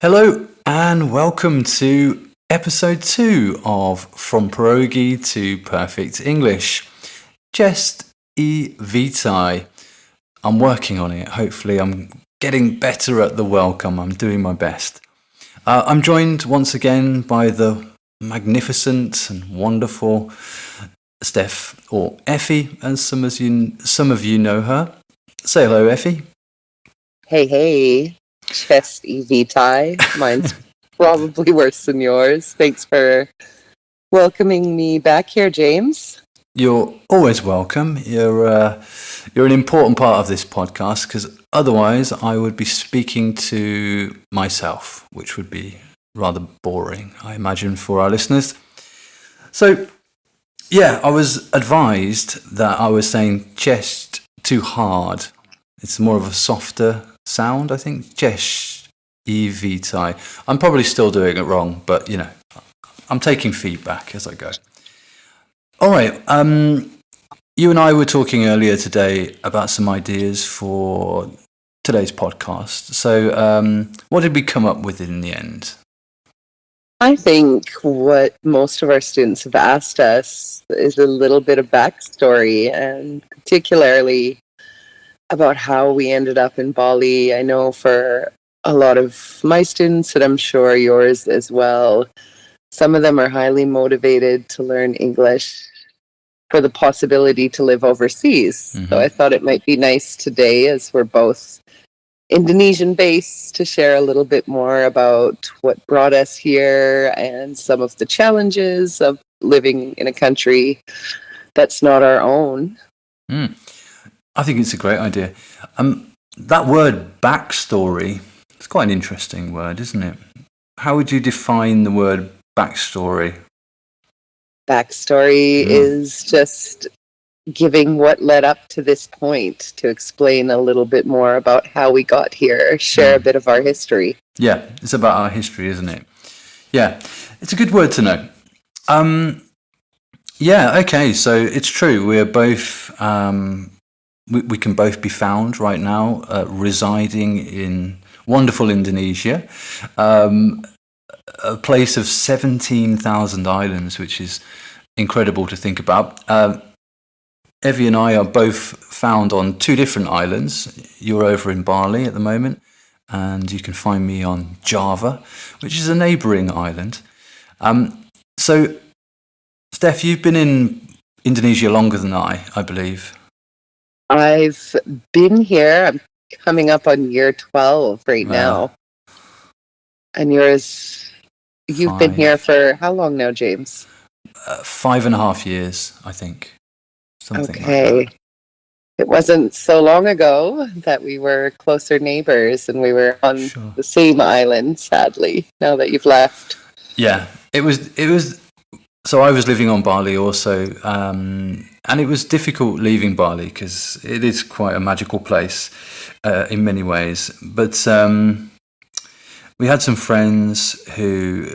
Hello and welcome to episode 2 of From Pierogi to Perfect English. Jest I Witaj. I'm working on it. Hopefully I'm getting better at the welcome. I'm doing my best. I'm joined once again by the magnificent and wonderful Steph, or Effie, as some of you know her. Say hello, Effie. Hey, Jest I Witaj. Mine's probably worse than yours. Thanks for welcoming me back here, James. You're always welcome. You're an important part of this podcast because otherwise I would be speaking to myself, which would be rather boring, I imagine, for our listeners. So, yeah, I was advised that I was saying chest too hard. It's more of a softer sound, I think. Jest I Witaj. I'm probably still doing it wrong, but I'm taking feedback as I go. All right. You and I were talking earlier today about some ideas for today's podcast. So, what did we come up with in the end? I think what most of our students have asked us is a little bit of backstory, and particularly about how we ended up in Bali. I know for a lot of my students, and I'm sure yours as well, some of them are highly motivated to learn English for the possibility to live overseas. Mm-hmm. So I thought it might be nice today, as we're both Indonesian based, to share a little bit more about what brought us here and some of the challenges of living in a country that's not our own. I think it's a great idea. That word backstory, it's quite an interesting word, isn't it? How would you define the word backstory? Backstory is just giving what led up to this point, to explain a little bit more about how we got here, share a bit of our history. Yeah, it's about our history, isn't it? Yeah, it's a good word to know. Yeah, okay, so it's true. We're both, we can both be found right now residing in wonderful Indonesia, a place of 17,000 islands, which is incredible to think about. Evie and I are both found on 2 different islands. You're over in Bali at the moment, and you can find me on Java, which is a neighbouring island. So, Steph, you've been in Indonesia longer than I believe. I've been here. I'm coming up on year 12 right now. And you've been here for how long now, James? 5.5 years, I think. Something okay. Like that. It wasn't so long ago that we were closer neighbors and we were on the same island, sadly, now that you've left. Yeah, it was. So I was living on Bali also, and it was difficult leaving Bali because it is quite a magical place in many ways. But we had some friends who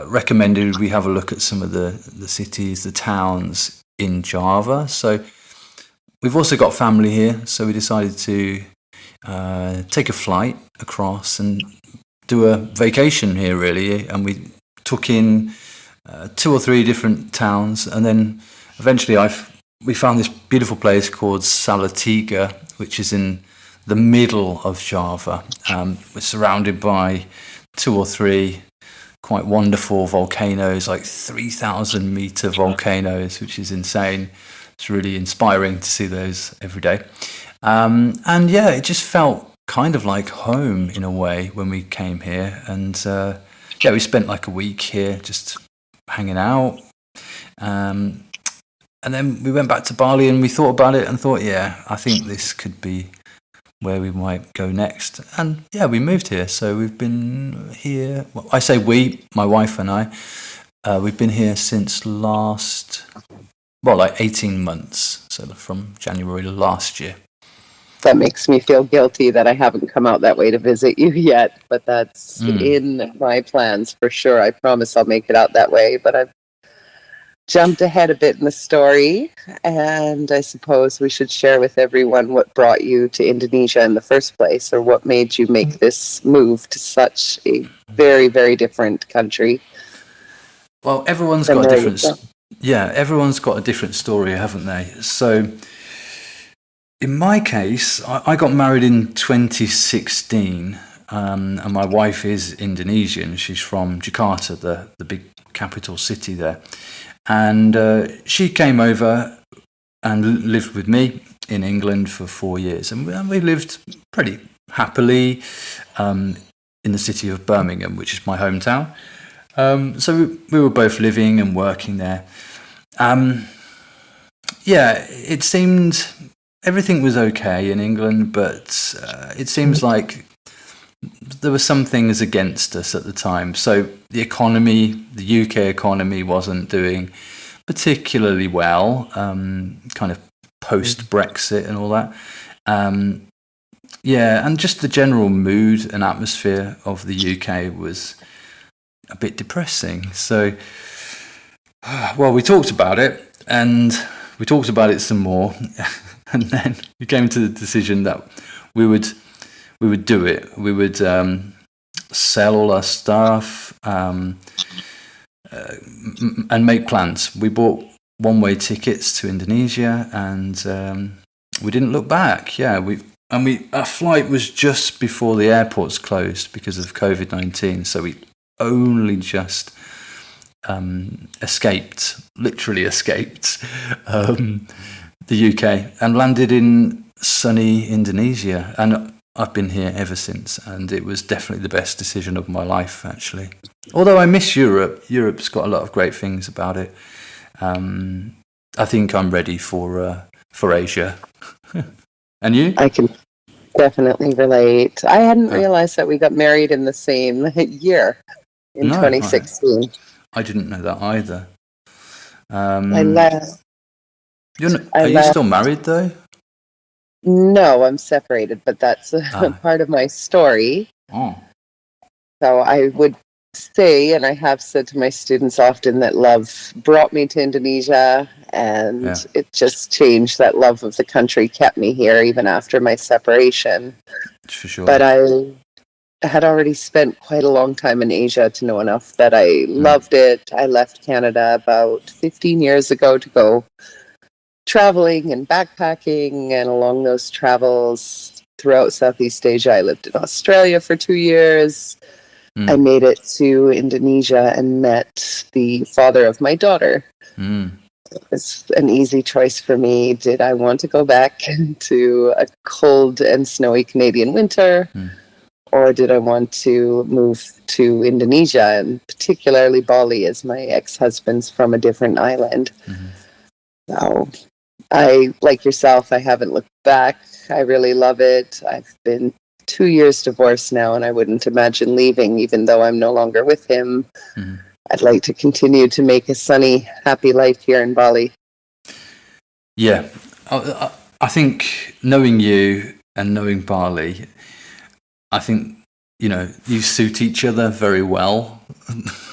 recommended we have a look at some of the cities, the towns in Java. So we've also got family here, so we decided to take a flight across and do a vacation here, really. And we took in 2 or 3 different towns, and then eventually we found this beautiful place called Salatiga, which is in the middle of Java. We're surrounded by 2 or 3 quite wonderful volcanoes, like 3,000 meter volcanoes, which is insane. It's really inspiring to see those every day. And yeah, it just felt kind of like home in a way when we came here. And yeah, we spent like a week here just hanging out. And then we went back to Bali and we thought about it and thought, yeah, I think this could be where we might go next. And yeah, we moved here. So we've been here, well, I say we, my wife and I, we've been here since like 18 months. So from January last year. That makes me feel guilty that I haven't come out that way to visit you yet, but that's in my plans for sure. I promise I'll make it out that way, but jumped ahead a bit in the story, and I suppose we should share with everyone what brought you to Indonesia in the first place, or what made you make this move to such a very, very different country. Well, everyone's than got a where you different, from. everyone's got a different story, haven't they? So, in my case, I got married in 2016, and my wife is Indonesian. She's from Jakarta, the big capital city there. And she came over and lived with me in England for 4 years. And we lived pretty happily in the city of Birmingham, which is my hometown. So we were both living and working there. It seemed everything was okay in England, but it seems like there were some things against us at the time. So the economy, the UK economy, wasn't doing particularly well, kind of post-Brexit and all that. And just the general mood and atmosphere of the UK was a bit depressing. So, we talked about it, and we talked about it some more, and then we came to the decision that we would do it. We would sell all our stuff and make plans. We bought one-way tickets to Indonesia, and we didn't look back. Our flight was just before the airports closed because of COVID-19, so we only just literally escaped the UK and landed in sunny Indonesia, and I've been here ever since, and it was definitely the best decision of my life, actually. Although I miss Europe. Europe's got a lot of great things about it. I think I'm ready for Asia. And you? I can definitely relate. I hadn't realized that we got married in the same year in 2016. I didn't know that either. I left. Are you still married, though? No, I'm separated, but that's part of my story. Oh. So I would say, and I have said to my students often, that love brought me to Indonesia, and it just changed. That love of the country kept me here even after my separation. For sure. But I had already spent quite a long time in Asia to know enough that I loved it. I left Canada about 15 years ago to go traveling and backpacking, and along those travels throughout Southeast Asia, I lived in Australia for 2 years. I made it to Indonesia and met the father of my daughter. It was an easy choice for me. Did I want to go back to a cold and snowy Canadian winter? Or did I want to move to Indonesia, and particularly Bali, as my ex-husband's from a different island? So I, like yourself, I haven't looked back. I really love it. I've been 2 years divorced now, and I wouldn't imagine leaving, even though I'm no longer with him. I'd like to continue to make a sunny, happy life here in Bali. Yeah, I think knowing you and knowing Bali, I think, you suit each other very well,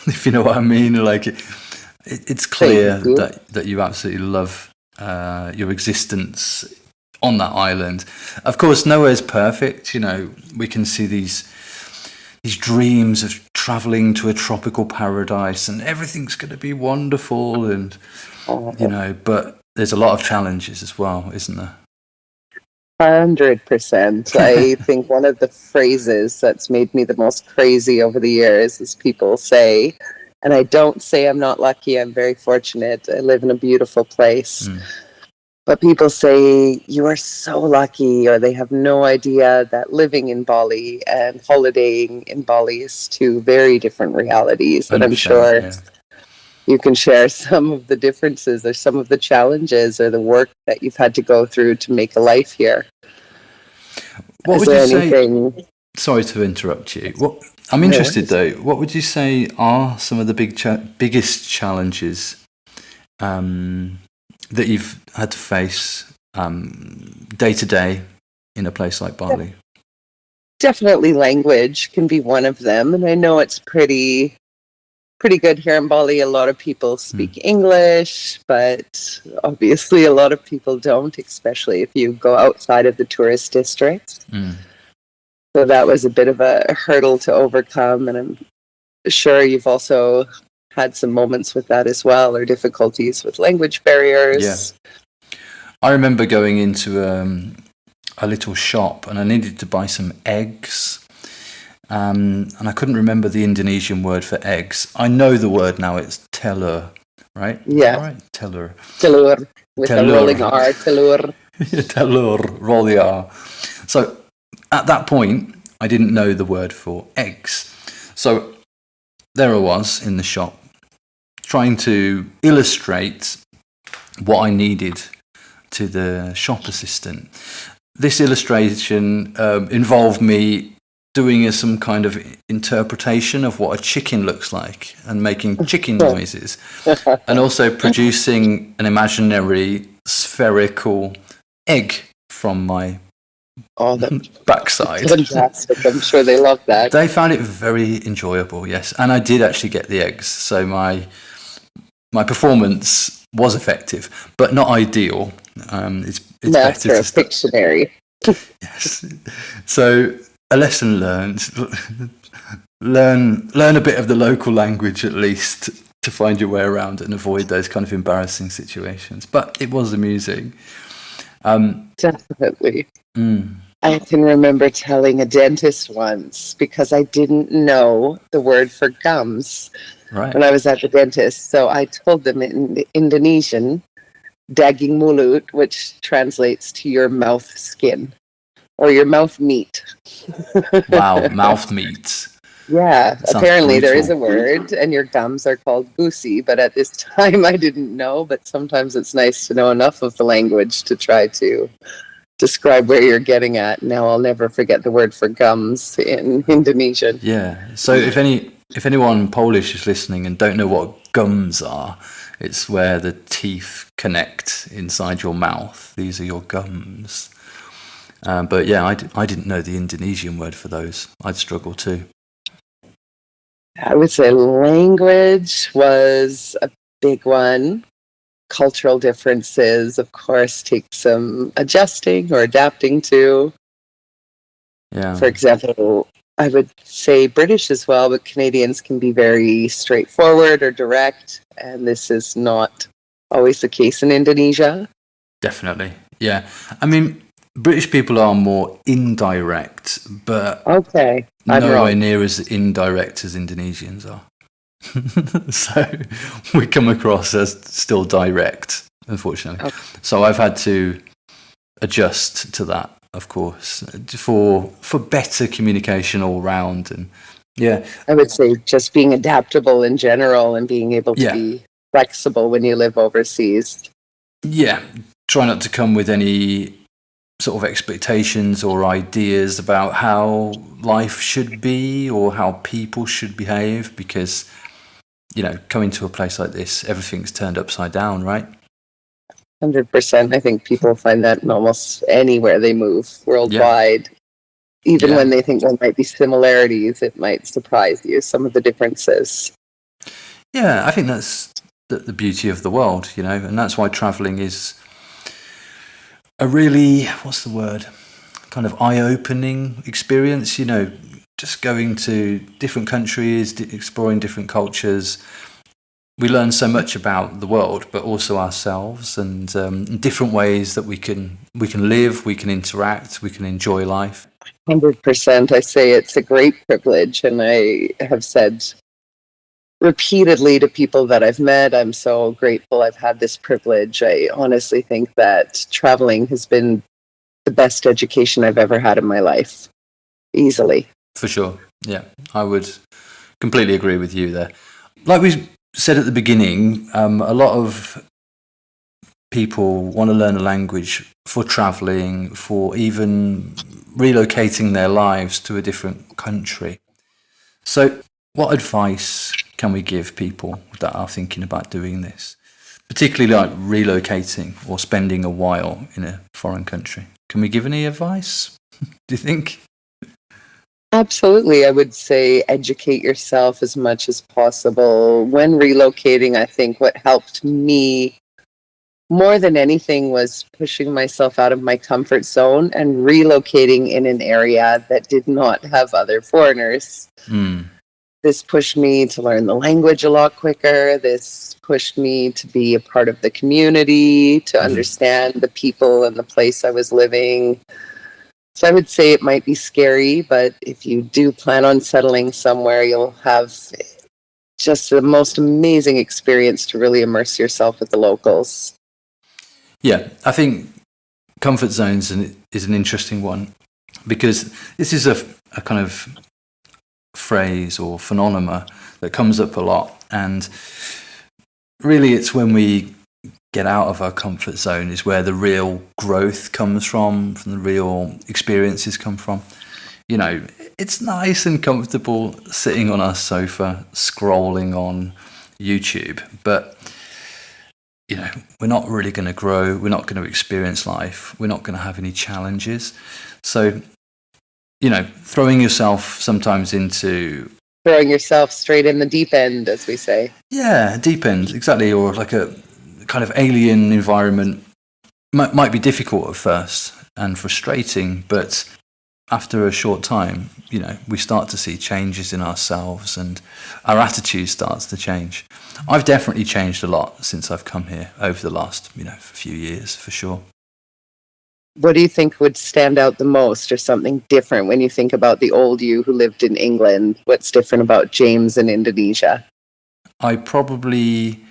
if you know what I mean. Like, it's clear that you absolutely love your existence on that island. Of course, nowhere's perfect. We can see these dreams of traveling to a tropical paradise and everything's going to be wonderful, and but there's a lot of challenges as well, isn't there? 100%. I think one of the phrases that's made me the most crazy over the years is people say, and I don't say I'm not lucky, I'm very fortunate, I live in a beautiful place. But people say, you are so lucky, or they have no idea that living in Bali and holidaying in Bali is two very different realities. And I'm sure you can share some of the differences or some of the challenges or the work that you've had to go through to make a life here. What would you say? Sorry to interrupt you. I'm interested, though. What would you say are some of the biggest challenges that you've had to face day to day in a place like Bali? Definitely language can be one of them. And I know it's pretty pretty good here in Bali. A lot of people speak English, but obviously a lot of people don't, especially if you go outside of the tourist districts. So that was a bit of a hurdle to overcome, and I'm sure you've also had some moments with that as well, or difficulties with language barriers. Yeah. I remember going into a little shop and I needed to buy some eggs. And I couldn't remember the Indonesian word for eggs. I know the word now, it's telur, right? Yeah. Right? Telur. Telur, with a rolling R, telur. Telur, roll the R. So at that point, I didn't know the word for eggs. So there I was in the shop, trying to illustrate what I needed to the shop assistant. This illustration involved me doing some kind of interpretation of what a chicken looks like and making chicken noises, and also producing an imaginary spherical egg from my backside. Fantastic. I'm sure they love that. They found it very enjoyable, yes. And I did actually get the eggs, so my performance was effective, but not ideal. It's Master better of Pictionary. Yes. So a lesson learned. Learn a bit of the local language at least to find your way around and avoid those kind of embarrassing situations. But it was amusing. Definitely. I can remember telling a dentist once, because I didn't know the word for gums when I was at the dentist. So I told them in Indonesian, daging mulut, which translates to your mouth skin or your mouth meat. Wow, mouth meat. Yeah, apparently brutal. there is a word, and your gums are called gusi, but at this time I didn't know. But sometimes it's nice to know enough of the language to try to describe where you're getting at. Now I'll never forget the word for gums in Indonesian. Yeah. So if anyone Polish is listening and don't know what gums are, it's where the teeth connect inside your mouth. These are your gums. But yeah, I didn't know the Indonesian word for those. I'd struggle too. I would say language was a big one. Cultural differences, of course, take some adjusting or adapting to. Yeah. For example, I would say British as well, but Canadians can be very straightforward or direct, and this is not always the case in Indonesia. Definitely. Yeah. I mean, British people are more indirect, but nowhere near as indirect as Indonesians are. So we come across as still direct, unfortunately. Okay. So I've had to adjust to that, of course, for better communication all round. And yeah, I would say just being adaptable in general and being able to be flexible when you live overseas. Yeah, try not to come with any sort of expectations or ideas about how life should be or how people should behave, because coming to a place like this, everything's turned upside down, right? 100%. I think people find that in almost anywhere they move worldwide. Yeah. Even when they think there might be similarities, it might surprise you, some of the differences. Yeah, I think that's the beauty of the world, and that's why traveling is a really, what's the word, kind of eye-opening experience, just going to different countries, exploring different cultures. We learn so much about the world, but also ourselves, and different ways that we can live, we can interact, we can enjoy life. 100%. I say it's a great privilege, and I have said repeatedly to people that I've met, I'm so grateful I've had this privilege. I honestly think that traveling has been the best education I've ever had in my life, easily. For sure. Yeah, I would completely agree with you there. Like we said at the beginning, a lot of people want to learn a language for traveling, for even relocating their lives to a different country. So what advice can we give people that are thinking about doing this, particularly like relocating or spending a while in a foreign country? Can we give any advice, do you think? Absolutely. I would say educate yourself as much as possible. When relocating, I think what helped me more than anything was pushing myself out of my comfort zone and relocating in an area that did not have other foreigners. Mm. This pushed me to learn the language a lot quicker. This pushed me to be a part of the community, to understand the people and the place I was living. So I would say it might be scary, but if you do plan on settling somewhere, you'll have just the most amazing experience to really immerse yourself with the locals. Yeah, I think comfort zones is an interesting one, because this is a kind of phrase or phenomena that comes up a lot, and really it's when we get out of our comfort zone is where the real growth comes from the real experiences come from. You know, it's nice and comfortable sitting on our sofa scrolling on YouTube, but you know, we're not really going to grow, we're not going to experience life, we're not going to have any challenges. So, you know, throwing yourself straight in the deep end, as we say. Yeah, deep end, exactly, or like a kind of alien environment might be difficult at first and frustrating, but after a short time, you know, we start to see changes in ourselves and our attitude starts to change. I've definitely changed a lot since I've come here over the last, few years, for sure. What do you think would stand out the most, or something different when you think about the old you who lived in England? What's different about James in Indonesia? I probably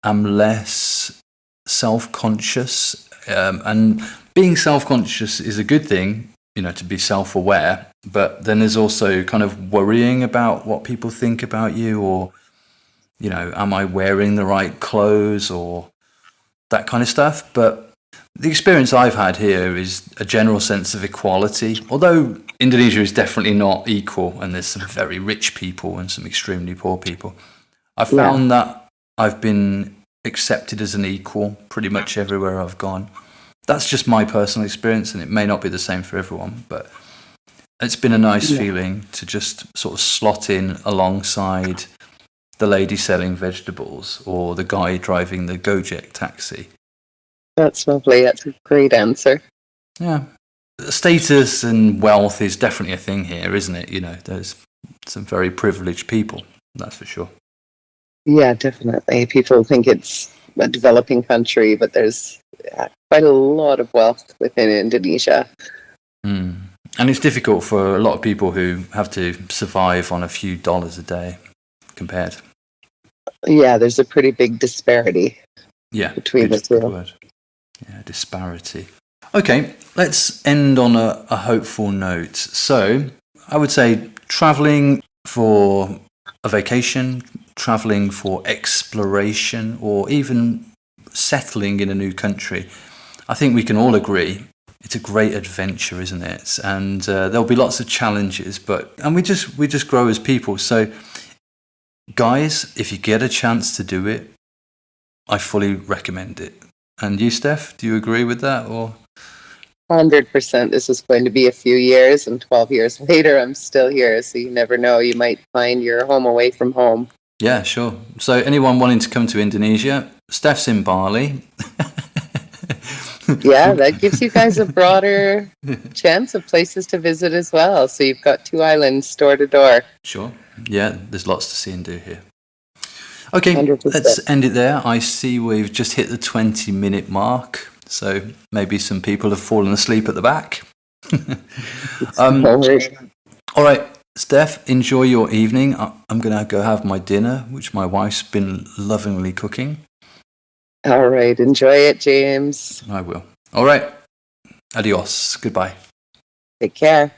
am less self-conscious, and being self-conscious is a good thing, to be self-aware, but then there's also kind of worrying about what people think about you, or, am I wearing the right clothes, or that kind of stuff. But the experience I've had here is a general sense of equality, although Indonesia is definitely not equal, and there's some very rich people and some extremely poor people. I found that I've been accepted as an equal pretty much everywhere I've gone. That's just my personal experience, and it may not be the same for everyone, but it's been a nice feeling to just sort of slot in alongside the lady selling vegetables or the guy driving the Gojek taxi. That's lovely. That's a great answer. Yeah. Status and wealth is definitely a thing here, isn't it? There's some very privileged people, that's for sure. Yeah, definitely. People think it's a developing country, but there's quite a lot of wealth within Indonesia. And it's difficult for a lot of people who have to survive on a few dollars a day compared. Yeah, there's a pretty big disparity between the two. Good word. Yeah, disparity. Okay, let's end on a hopeful note. So I would say traveling for a vacation, traveling for exploration, or even settling in a new country, I think we can all agree it's a great adventure, isn't it? And there'll be lots of challenges, and we just grow as people. So guys, if you get a chance to do it, I fully recommend it. And you, Steph, do you agree with that? Or 100%. This is going to be a few years, and 12 years later, I'm still here. So you never know. You might find your home away from home. Yeah, sure. So anyone wanting to come to Indonesia, Steph's in Bali. Yeah, that gives you guys a broader chance of places to visit as well. So you've got 2 islands door to door. Sure. Yeah, there's lots to see and do here. Okay, 100%. Let's end it there. I see we've just hit the 20-minute mark, so maybe some people have fallen asleep at the back. All right, Steph, enjoy your evening. I'm going to go have my dinner, which my wife's been lovingly cooking. All right, enjoy it, James. I will. All right, adios. Goodbye. Take care.